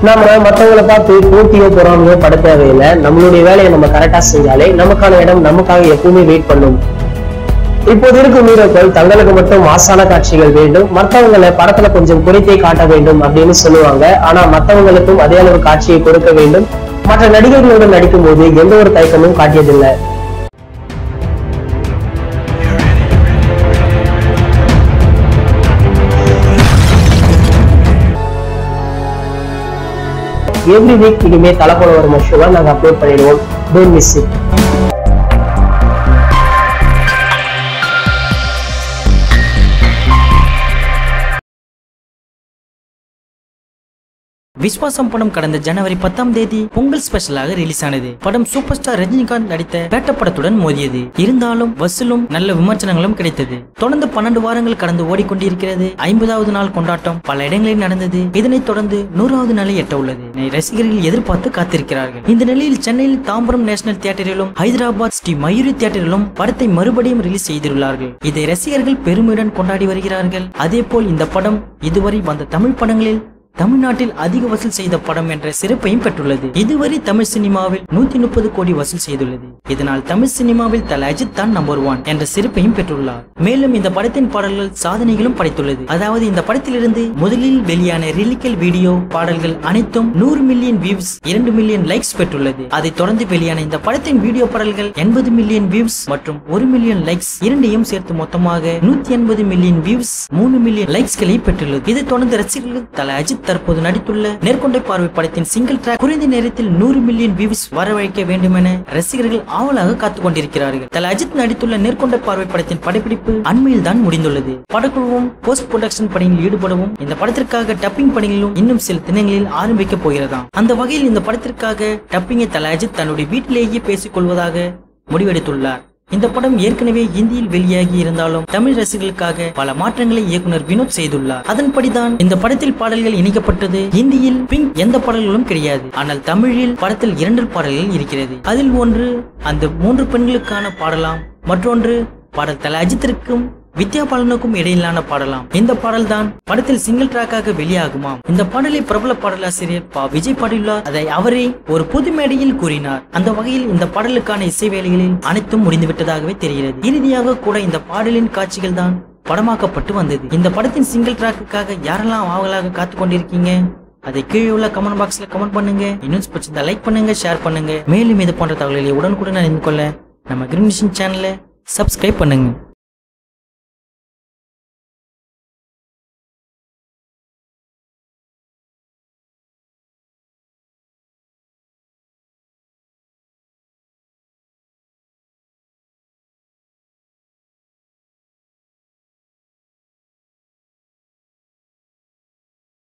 நாம மற்றவங்களை பார்த்து போட்டியோ பொறாமையோ பட தேவையில்லை. நம்மளுடைய வேலையை நம்ம கரெக்டா செஞ்சாலே நமக்கான இடம் நமக்காக எப்பவுமே வெயிட் பண்ணும். இப்போது இருக்கும் ஹீரோக்கள் தங்களுக்கு மட்டும் மாசான காட்சிகள் வேண்டும், மற்றவங்களை படத்துல கொஞ்சம் குறைத்தே காட்ட வேண்டும் அப்படின்னு சொல்லுவாங்க. ஆனா மற்றவங்களுக்கும் அதே அளவு காட்சியை கொடுக்க வேண்டும். மற்ற நடிகர்களுடன் நடிக்கும் போது எந்த ஒரு தயக்கமும் காட்டியதில்லை. எவ்ரி வீக் இனிமே தலை போல வரும் ஷோவை நாங்க அப்லோட் பண்ணிடுவோம். Don't miss it. விஸ்வாசம் படம் கடந்த ஜனவரி 10ஆம் தேதி பொங்கல் ஸ்பெஷலாக ரிலீஸ் ஆனது. படம் சூப்பர் ஸ்டார் ரஜினிகாந்த் நடித்த பேட்ட படத்துடன் மோதியது. இருந்தாலும் வசூலும் நல்ல விமர்சனங்களும் கிடைத்தது. தொடர்ந்து 12 வாரங்கள் கடந்து ஓடிக்கொண்டிருக்கிறது. 50வது நாள் கொண்டாட்டம் பல இடங்களில் நடந்தது. இதனைத் தொடர்ந்து 100வது நாளை எட்ட உள்ளது. ரசிகர்கள் எதிர்பார்த்து காத்திருக்கிறார்கள். இந்த நிலையில் சென்னையில் தாம்பரம் நேஷனல் தியேட்டரிலும் ஹைதராபாத் ஸ்ரீ மயூரி தியேட்டரிலும் படத்தை மறுபடியும் ரிலீஸ் செய்துள்ளார்கள். இதை ரசிகர்கள் பெருமையுடன் கொண்டாடி வருகிறார்கள். அதேபோல் இந்த படம் இதுவரை வந்த தமிழ் படங்களில் தமிழ்நாட்டில் அதிக வசூல் செய்த படம் என்ற சிறப்பையும் பெற்றுள்ளது. இதுவரை தமிழ் சினிமாவில் 130 கோடி வசூல் செய்துள்ளது. இதனால் தமிழ் சினிமாவில் தல அஜித் தான் நம்பர் 1 என்ற சிறப்பையும் பெற்றுள்ளார். மேலும் இந்த படத்தின் பாடல்கள் சாதனைகளும் படைத்துள்ளது. அதாவது இந்த படத்திலிருந்து முதலில் வெளியான லிரிக்கல் வீடியோ பாடல்கள் அனைத்தும் 100 மில்லியன் வியூஸ், 2 மில்லியன் லைக்ஸ் பெற்றுள்ளது. அதை தொடர்ந்து வெளியான இந்த படத்தின் வீடியோ பாடல்கள் 80 மில்லியன் வியூஸ் மற்றும் 1 மில்லியன் லைக்ஸ் இரண்டையும் சேர்த்து மொத்தமாக 180 மில்லியன் வியூஸ், 3 மில்லியன் லைக்ஸ்களை பெற்றுள்ளது. இதை தொடர்ந்து ரசிகர்கள் தல அஜித் தற்போது நடித்துள்ள நேர்கொண்ட பார்வை படத்தின் சிங்கிள் டிராக் குறைந்த நேரத்தில் 100 மில்லியன் வியூஸ் வரவழைக்க வேண்டும் என ரசிகர்கள் ஆவலாக காத்துக் கொண்டிருக்கிறார்கள். தல அஜித் நடித்துள்ள நேர்கொண்ட பார்வை படத்தின் படப்பிடிப்பு அண்மையில் தான் முடிந்துள்ளது. படக்குழுவும் போஸ்ட் ப்ரொடக்ஷன் பணியில் ஈடுபடவும் இந்த படத்திற்காக டப்பிங் பணிகளும் இன்னும் சில தினங்களில் ஆரம்பிக்க போகிறதாம். அந்த வகையில் இந்த படத்திற்காக டப்பிங்கை தல அஜித் தன்னுடைய வீட்டிலேயே பேசிக் கொள்வதாக முடிவெடுத்துள்ளார். இந்த படம் ஏற்கனவே இந்தியில் வெளியாகி இருந்தாலும் தமிழ் ரசிகர்களுக்காக பல மாற்றங்களை இயக்குனர் வினோத் செய்துள்ளார். அதன்படிதான் இந்த படத்தில் பாடல்கள் இணைக்கப்பட்டது. இந்தியில் பிங்க் எந்த பாடல்களும் கிடையாது. ஆனால் தமிழில் படத்தில் 2 பாடல்கள் இருக்கிறது. அதில் ஒன்று அந்த 3 பெண்களுக்கான பாடலாம், மற்றொன்று பாடல் தல அஜித்திற்கும் வித்யா பாலனுக்கும் இடையிலான பாடலாம். இந்த பாடல் தான் படத்தில் சிங்கிள் டிராக்காக வெளியாகுமாம். இந்த பாடலை பிரபல பாடலாசிரியர் விஜய் பாடியுள்ளார். அதை அவரே ஒரு பொது மேடையில் கூறினார். அந்த வகையில் இந்த பாடலுக்கான இசை வேலைகளில் அனைத்தும் முடிந்துவிட்டதாகவே தெரிகிறது. இறுதியாக கூட இந்த பாடலின் காட்சிகள் தான் படமாக்கப்பட்டு வந்தது. இந்த படத்தின் சிங்கிள் டிராக்குக்காக யாரெல்லாம் ஆவலாக காத்துக் கொண்டிருக்கீங்க? அதை கீழே உள்ள கமெண்ட் பாக்ஸ்ல கமெண்ட் பண்ணுங்க. இன்னும் பிடிச்சிருந்தா லைக் பண்ணுங்க, ஷேர் பண்ணுங்க. மேலும் இது போன்ற தகவல்களை உடனுக்குடன் அறிந்து கொள்ள நம்ம கிரீன் சேனலை சப்ஸ்கிரைப் பண்ணுங்க.